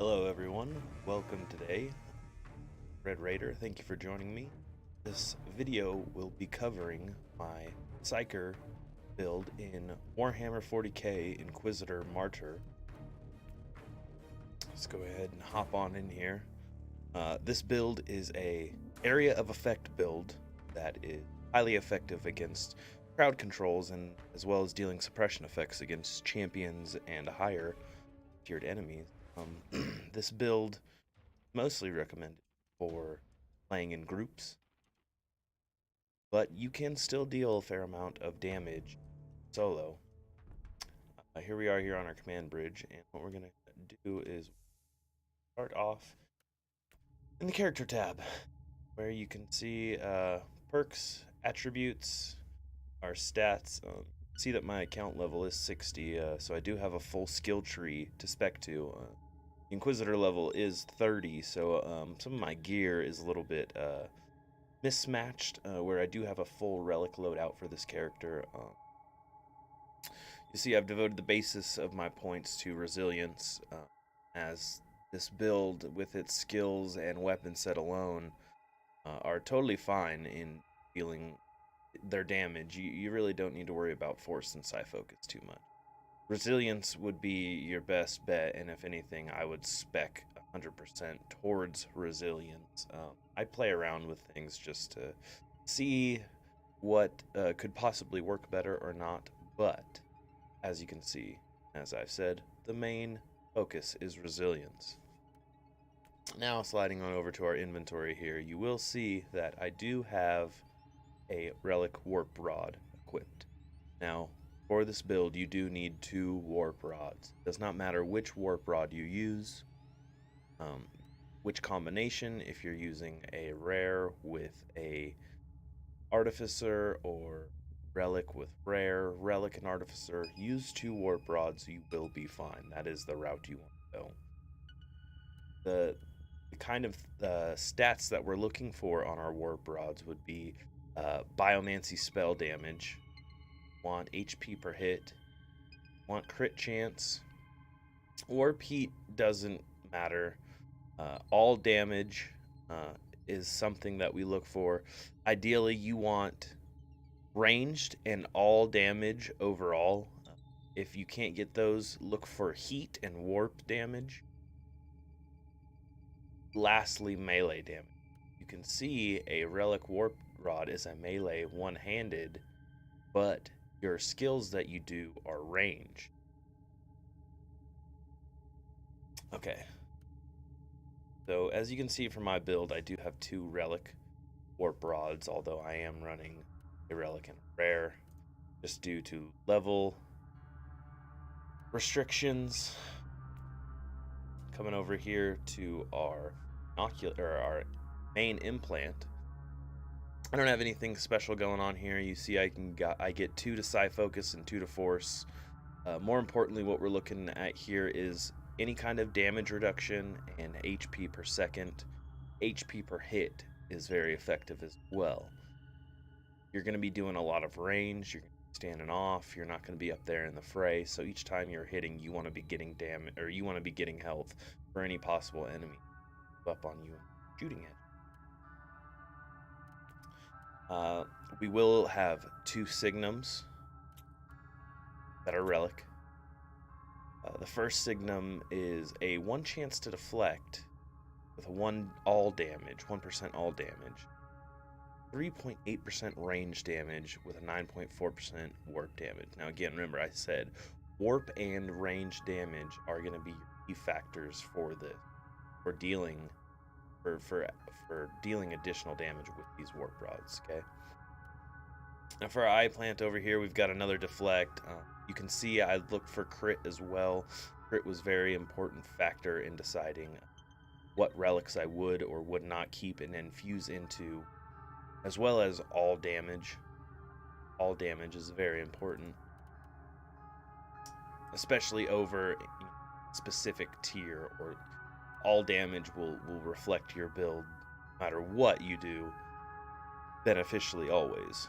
Hello everyone, welcome today, RedRaider, thank you for joining me. This video will be covering my Psyker build in Warhammer 40k Inquisitor Martyr. Let's go ahead and hop on in here. This build is a area of effect build that is highly effective against crowd controls and as well as dealing suppression effects against champions and higher tiered enemies. This build mostly recommended for playing in groups, but you can still deal a fair amount of damage solo. Here we are here on our command bridge, and what we're going to do is start off in the character tab, where you can see perks, attributes, our stats. See that my account level is 60, so I do have a full skill tree to spec to. Inquisitor level is 30, so some of my gear is a little bit mismatched, where I do have a full relic loadout for this character. You see I've devoted the basis of my points to resilience, as this build with its skills and weapon set alone are totally fine in dealing their damage. You really don't need to worry about force and psi focus too much. Resilience would be your best bet, and if anything, I would spec 100% towards resilience. I play around with things just to see what could possibly work better or not, but as you can see, as I've said, the main focus is resilience. Now, sliding on over to our inventory here, you will see that I do have a relic warp rod equipped. Now, for this build, you do need 2 warp rods. It does not matter which warp rod you use, which combination, if you're using a rare with a artificer or relic with rare, relic and artificer, use 2 warp rods, you will be fine. That is the route you want to go. The kind of stats that we're looking for on our warp rods would be biomancy spell damage, want HP per hit, want crit chance. Warp heat doesn't matter. All damage is something that we look for. Ideally, you want ranged and all damage overall. If you can't get those, look for heat and warp damage. Lastly, melee damage. You can see a relic warp rod is a melee one-handed, but your skills that you do are range. Okay. So as you can see from my build, I do have 2 relic warp rods, although I am running a relic and a rare just due to level restrictions. Coming over here to our our main implant. I don't have anything special going on here. You see I get 2 to psi focus and 2 to force. More importantly, what we're looking at here is any kind of damage reduction and HP per second. HP per hit is very effective as well. You're going to be doing a lot of range. You're standing off. You're not going to be up there in the fray. So each time you're hitting, you want to be getting damage, or you want to be getting health for any possible enemy up on you and shooting it. We will have 2 signums that are relic. The first signum is a 1 chance to deflect with a 1% all damage, 3.8% range damage with a 9.4% warp damage. Now again, remember I said warp and range damage are going to be your key factors for this, for dealing additional damage with these warp rods. Okay. Now for our eye plant over here, we've got another deflect. You can see I looked for crit as well. Crit was a very important factor in deciding what relics I would or would not keep and infuse into, as well as all damage. All damage is very important, especially over specific tier, or all damage will reflect your build, no matter what you do, beneficially always.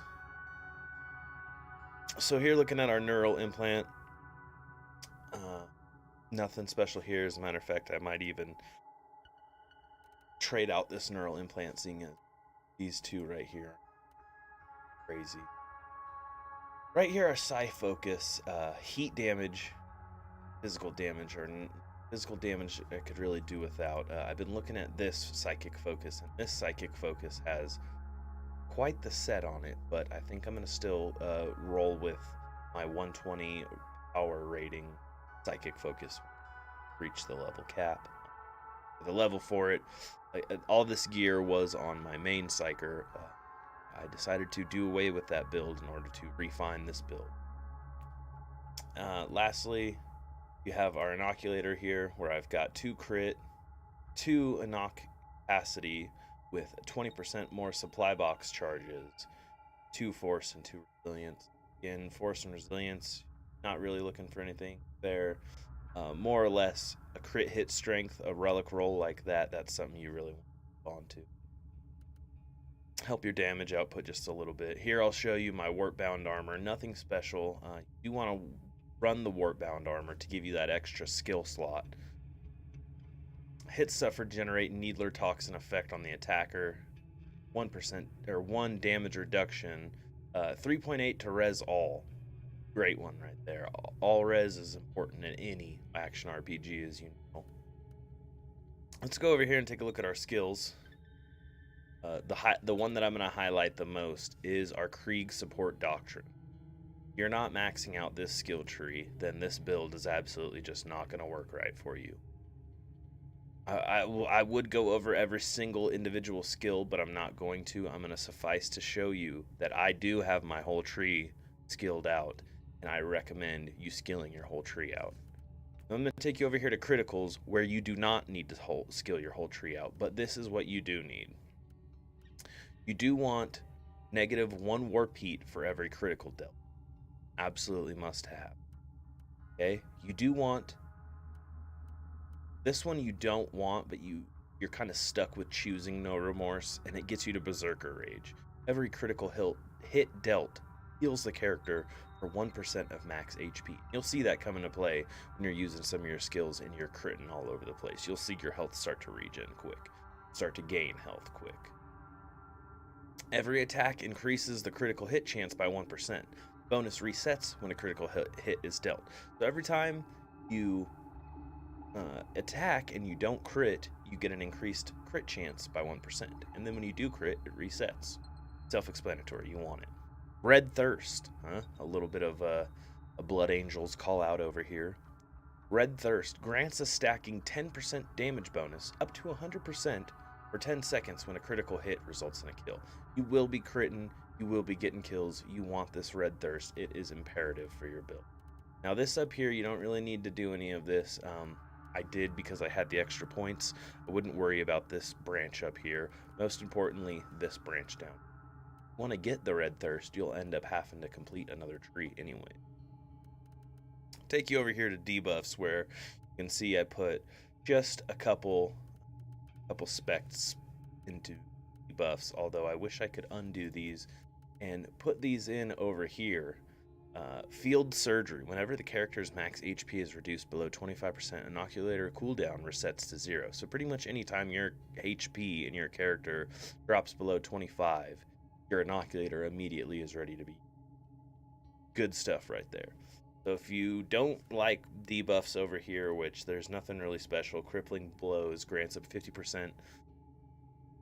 So here, looking at our neural implant, Nothing special here. As a matter of fact, I might even trade out this neural implant, seeing as these two right here are crazy. Right here are Psi Focus, heat damage, physical damage, or physical damage I could really do without. I've been looking at this Psychic Focus, and this Psychic Focus has quite the set on it, but I think I'm going to still roll with my 120 power rating Psychic Focus, reach the level cap. The level for it, all this gear was on my main Psyker. I decided to do away with that build in order to refine this build. Lastly, you have our inoculator here, where I've got 2 crit, 2 inoc capacity with 20% more supply box charges, 2 force and 2 resilience. Again, force and resilience, not really looking for anything there. More or less a crit hit strength, a relic roll like that, that's something you really want to help your damage output just a little bit. Here I'll show you my warp bound armor. Nothing special. You want to run the warp bound armor to give you that extra skill slot. Hits suffered generate Needler toxin effect on the attacker. 1% or 1 damage reduction. 3.8 to res all. Great one right there. All res is important in any action RPG, as you know. Let's go over here and take a look at our skills. The one that I'm going to highlight the most is our Krieg Support Doctrine. If you're not maxing out this skill tree, then this build is absolutely just not going to work right for you. I would go over every single individual skill, but I'm not going to. I'm going to suffice to show you that I do have my whole tree skilled out, and I recommend you skilling your whole tree out. I'm going to take you over here to criticals, where you do not need to skill your whole tree out, but this is what you do need. You do want -1 warp heat for every critical dealt. Absolutely must have. Okay? You do want... This one you don't want, but you're kind of stuck with choosing No Remorse, and it gets you to Berserker Rage. Every critical hit dealt heals the character for 1% of max HP. You'll see that come into play when you're using some of your skills and you're critting all over the place. You'll see your health start to regen quick, start to gain health quick. Every attack increases the critical hit chance by 1%. Bonus resets when a critical hit is dealt. So every time you attack and you don't crit, you get an increased crit chance by 1%. And then when you do crit, it resets. Self-explanatory, you want it. Red Thirst, a little bit of a Blood Angels call out over here. Red Thirst grants a stacking 10% damage bonus up to 100% for 10 seconds when a critical hit results in a kill. You will be critting, you will be getting kills. You want this Red Thirst. It is imperative for your build. Now this up here, you don't really need to do any of this. I did because I had the extra points. I wouldn't worry about this branch up here. Most importantly, this branch down. If you want to get the Red Thirst, you'll end up having to complete another tree anyway. Take you over here to debuffs, where you can see I put just a couple specs into debuffs, although I wish I could undo these and put these in over here. Field Surgery. Whenever the character's max HP is reduced below 25%, inoculator cooldown resets to 0. So pretty much anytime your HP in your character drops below 25, your inoculator immediately is ready to be. Good stuff right there. So if you don't like debuffs over here, which there's nothing really special, Crippling Blows grants up 50%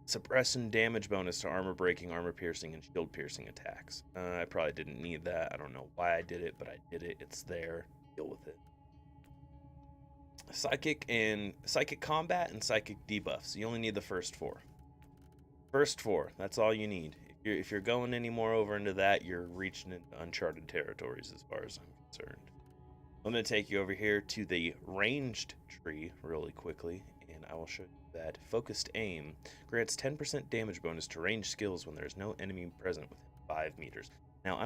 suppression damage bonus to armor breaking, armor piercing, and shield piercing attacks. I probably didn't need that. I don't know why I did it, but I did it. It's there. Deal with it. Psychic combat and psychic debuffs. You only need the first 4. First 4. That's all you need. If you're going any more over into that, you're reaching into uncharted territories as far as I'm concerned. I'm going to take you over here to the ranged tree really quickly, and I will show you that Focused Aim grants 10% damage bonus to ranged skills when there's no enemy present within 5 meters. Now,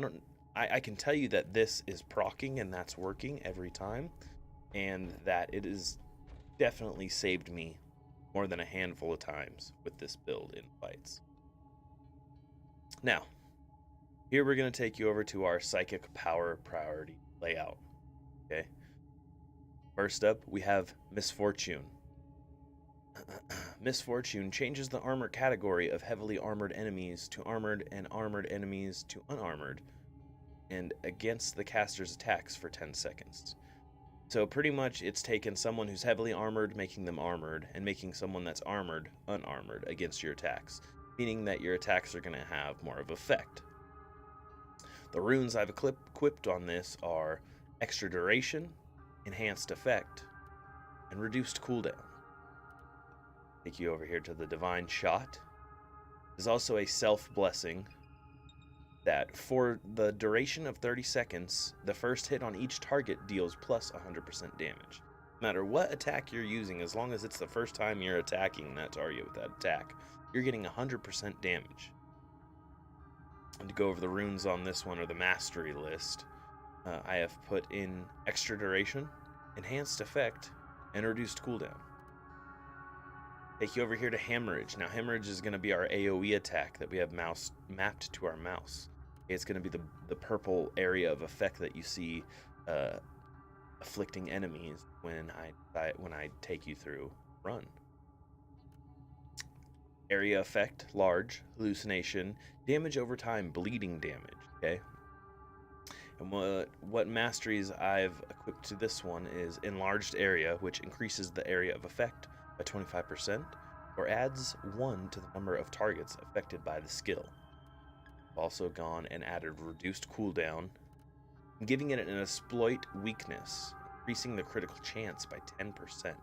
I can tell you that this is proccing and that's working every time, and that it has definitely saved me more than a handful of times with this build in fights. Now, here we're going to take you over to our psychic power priority layout. Okay. First up, we have Misfortune. Misfortune changes the armor category of heavily armored enemies to armored and armored enemies to unarmored, and against the caster's attacks for 10 seconds. So pretty much it's taken someone who's heavily armored, making them armored, and making someone that's armored unarmored against your attacks, meaning that your attacks are going to have more of effect. The runes I've equipped on this are Extra Duration, Enhanced Effect, and Reduced Cooldown. Take you over here to the Divine Shot. There's also a Self-Blessing that for the duration of 30 seconds, the first hit on each target deals plus 100% damage. No matter what attack you're using, as long as it's the first time you're attacking that target with that attack, you're getting 100% damage. And to go over the runes on this one, or the mastery list, I have put in Extra Duration, Enhanced Effect, and Reduced Cooldown. Take you over here to Hemorrhage. Now, Hemorrhage is going to be our AoE attack that we have mapped to our mouse. It's going to be the purple area of effect that you see afflicting enemies when I take you through run. Area effect, large, hallucination, damage over time, bleeding damage, okay? And what masteries I've equipped to this one is Enlarged Area, which increases the area of effect by 25%, or adds 1 to the number of targets affected by the skill. I've also gone and added Reduced Cooldown, giving it an Exploit Weakness, increasing the critical chance by 10%.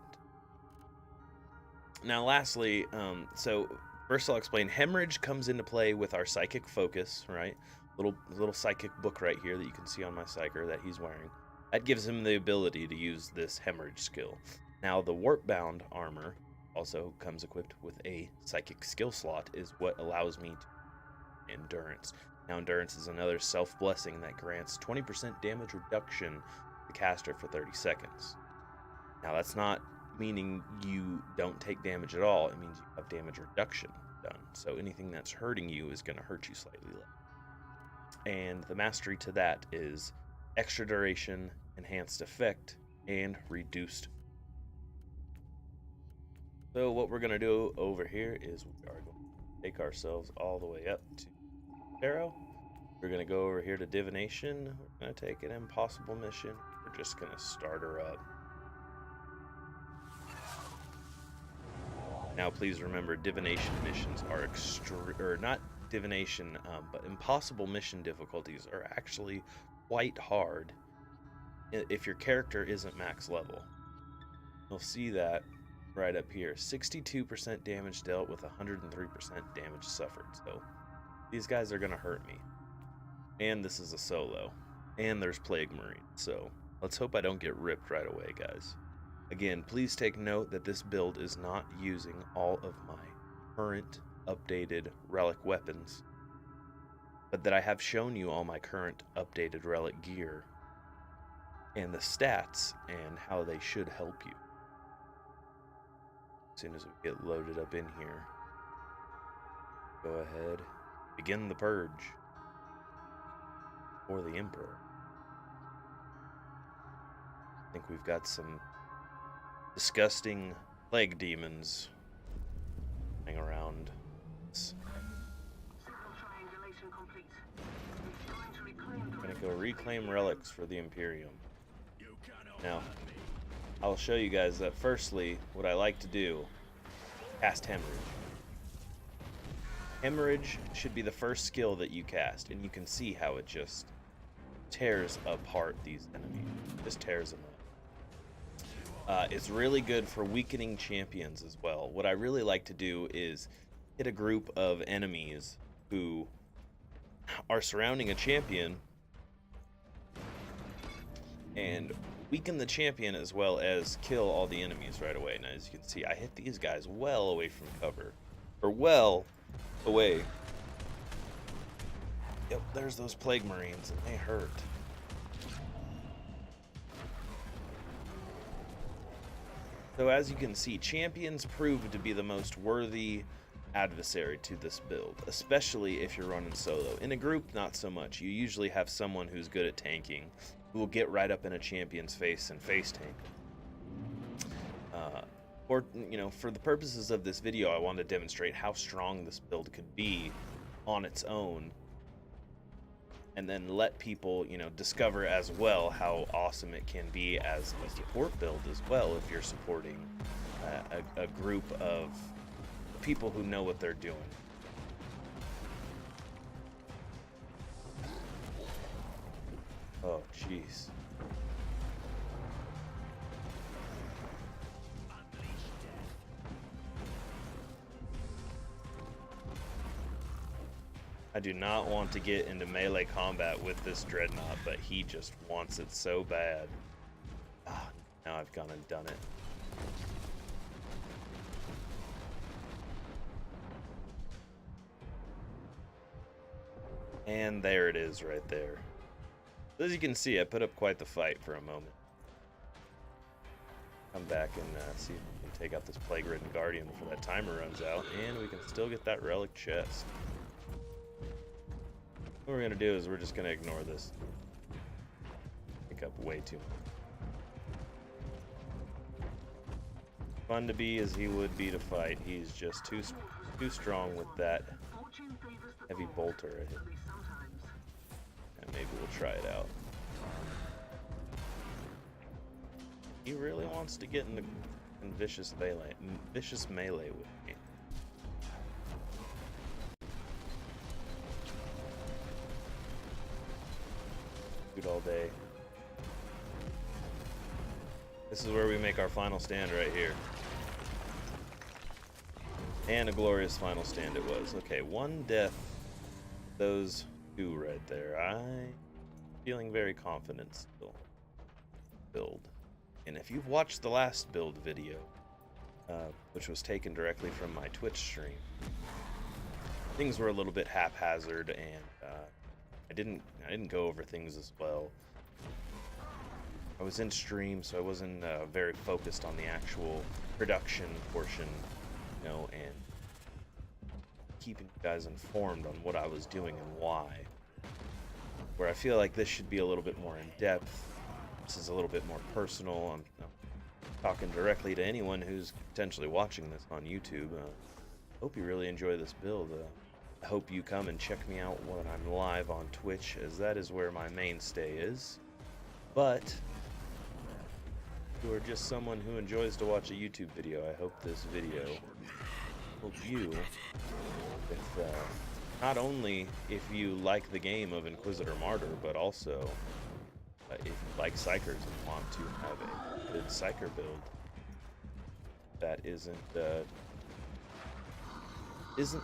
Now lastly, so first I'll explain, Hemorrhage comes into play with our Psychic Focus, right? Little Psychic book right here that you can see on my Psyker that he's wearing. That gives him the ability to use this Hemorrhage skill. Now the Warpbound armor also comes equipped with a Psychic skill slot, is what allows me to Endurance. Now Endurance is another self-blessing that grants 20% damage reduction to the caster for 30 seconds. Now that's not meaning you don't take damage at all, it means you have damage reduction done. So anything that's hurting you is going to hurt you slightly less. And the mastery to that is Extra Duration, Enhanced Effect, and Reduced. So what we're going to do over here is we are going to take ourselves all the way up to Tarot. We're going to go over here to Divination. We're going to take an impossible mission. We're just going to start her up. Now, please remember, divination missions are not divination, but impossible mission difficulties are actually quite hard if your character isn't max level. You'll see that right up here. 62% damage dealt with 103% damage suffered. So these guys are going to hurt me. And this is a solo. And there's Plague Marine. So let's hope I don't get ripped right away, guys. Again, please take note that this build is not using all of my current updated relic weapons, but that I have shown you all my current updated relic gear and the stats and how they should help you. As soon as we get loaded up in here, go ahead, begin the purge for the Emperor. I think we've got some disgusting plague demons hang around. I'm gonna go reclaim relics for the Imperium. Now, I'll show you guys that firstly, what I like to do, cast Hemorrhage. Hemorrhage should be the first skill that you cast, and you can see how it just tears apart these enemies. Just tears them up. It's really good for weakening champions as well. What I really like to do is hit a group of enemies who are surrounding a champion and weaken the champion as well as kill all the enemies right away. Now, as you can see, I hit these guys well away from cover. Or well away. Yep, there's those Plague Marines, and they hurt. So as you can see, champions prove to be the most worthy adversary to this build, especially if you're running solo. In a group, not so much. You usually have someone who's good at tanking, who will get right up in a champion's face and face tank. Or, for the purposes of this video, I want to demonstrate how strong this build could be on its own, and then let people, discover as well how awesome it can be as a support build as well if you're supporting a group of people who know what they're doing. Oh, jeez. I do not want to get into melee combat with this Dreadnought, but he just wants it so bad. Ah, now I've gone and done it. And there it is right there. As you can see, I put up quite the fight for a moment. Come back and see if we can take out this Plague-Ridden Guardian before that timer runs out, and we can still get that relic chest. What we're going to do is we're just going to ignore this. Pick up way too much. Fun to be as he would be to fight. He's just too strong with that heavy bolter at him. And maybe we'll try it out. He really wants to get in vicious melee with me. Shoot all day. This is where we make our final stand right here. And a glorious final stand it was. Okay, one death. Those two right there. I'm feeling very confident still. Build. And if you've watched the last build video, which was taken directly from my Twitch stream, things were a little bit haphazard, and I didn't go over things as well. I was in stream, so I wasn't very focused on the actual production portion, and keeping you guys informed on what I was doing and why. Where I feel like this should be a little bit more in depth. This is a little bit more personal. I'm talking directly to anyone who's potentially watching this on YouTube. Hope you really enjoy this build. I hope you come and check me out when I'm live on Twitch, as that is where my mainstay is. But if you are just someone who enjoys to watch a YouTube video, I hope this video will help you with not only if you like the game of Inquisitor Martyr, but also if you like Psykers and want to have a good Psyker build that isn't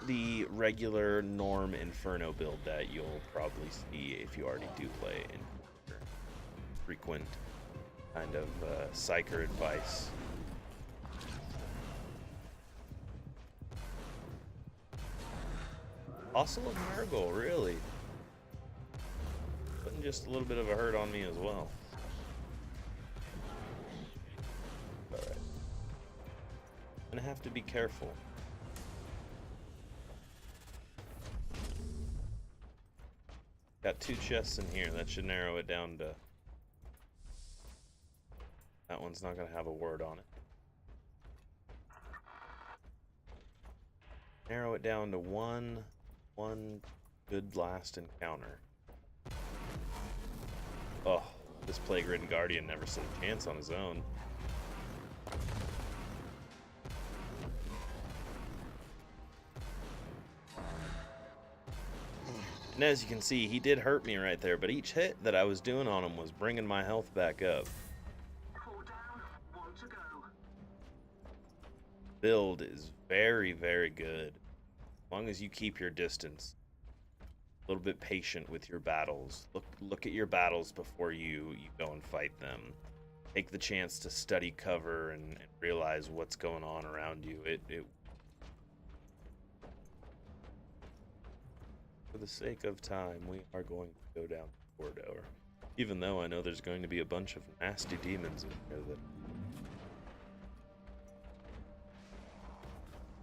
the regular norm Inferno build that you'll probably see if you already do play Inquisitor. Frequent kind of Psyker advice. Fossil of Nurgle, really? Putting just a little bit of a hurt on me as well. Alright. I'm gonna have to be careful. Got 2 chests in here. That should narrow it down to... That one's not gonna have a word on it. Narrow it down to one good last encounter. Oh, this Plague-Ridden Guardian never stood a chance on his own. And as you can see, he did hurt me right there, but each hit that I was doing on him was bringing my health back up. Build is very, very good. As long as you keep your distance. A little bit patient with your battles. Look at your battles before you go and fight them. Take the chance to study cover and realize what's going on around you. For the sake of time, we are going to go down the corridor. Even though I know there's going to be a bunch of nasty demons in here that...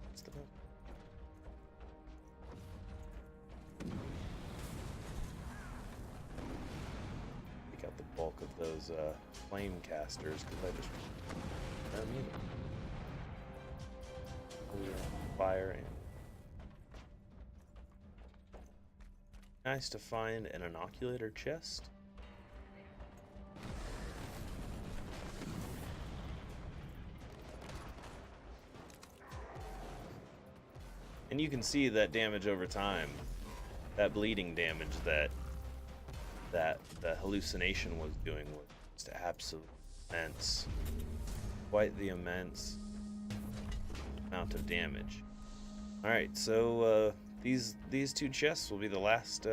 What's the... Take out the bulk of those flame casters, because Fire and nice to find an inoculator chest. And you can see that damage over time, that bleeding damage that the hallucination was doing was just absolutely immense. Quite the immense amount of damage. All right, so these two chests will be the last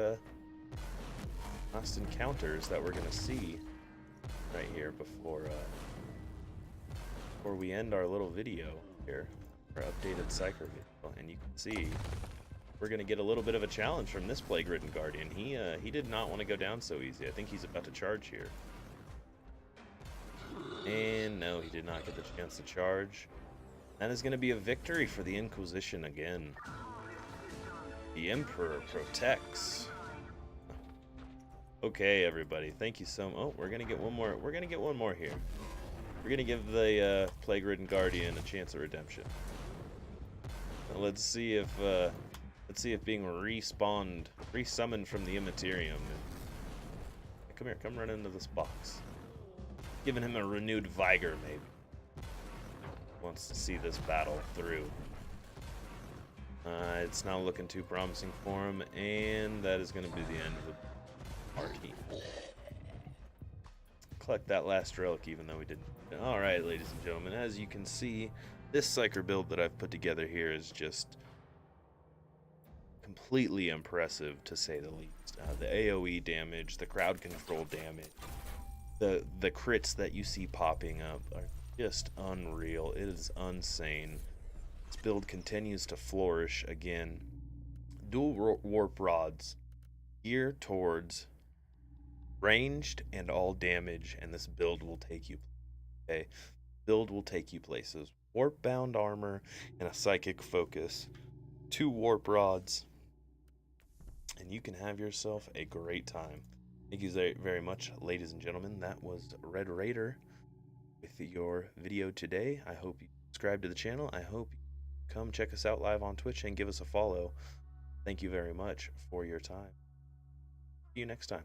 encounters that we're gonna see right here before we end our little video here, our updated Psyker video. And you can see we're gonna get a little bit of a challenge from this plague-ridden guardian. He did not want to go down so easy. I think he's about to charge here. And no, he did not get the chance to charge. That is going to be a victory for the Inquisition again. The Emperor protects. Okay, everybody, thank you so much. Oh, we're gonna get one more. We're gonna get one more here. We're gonna give the plague-ridden guardian a chance at redemption. Now, let's see if being resummoned from the Immaterium. Come here, come run into this box. Giving him a renewed vigor, maybe. Wants to see this battle through. It's not looking too promising for him, and that is going to be the end of the party. Collect that last relic, even though we didn't. Alright, ladies and gentlemen, as you can see, this Psyker build that I've put together here is just completely impressive, to say the least. The AoE damage, the crowd control damage, the crits that you see popping up are just unreal. It is insane. This build continues to flourish again. Dual warp rods geared towards ranged and all damage, and this build will take you. Okay, build will take you places. Warp bound armor and a psychic focus, 2 warp rods, and you can have yourself a great time. Thank you very much, ladies and gentlemen. That was Red Raider with your video today. I hope you subscribe to the channel. I hope you come check us out live on Twitch and give us a follow. Thank you very much for your time. See you next time.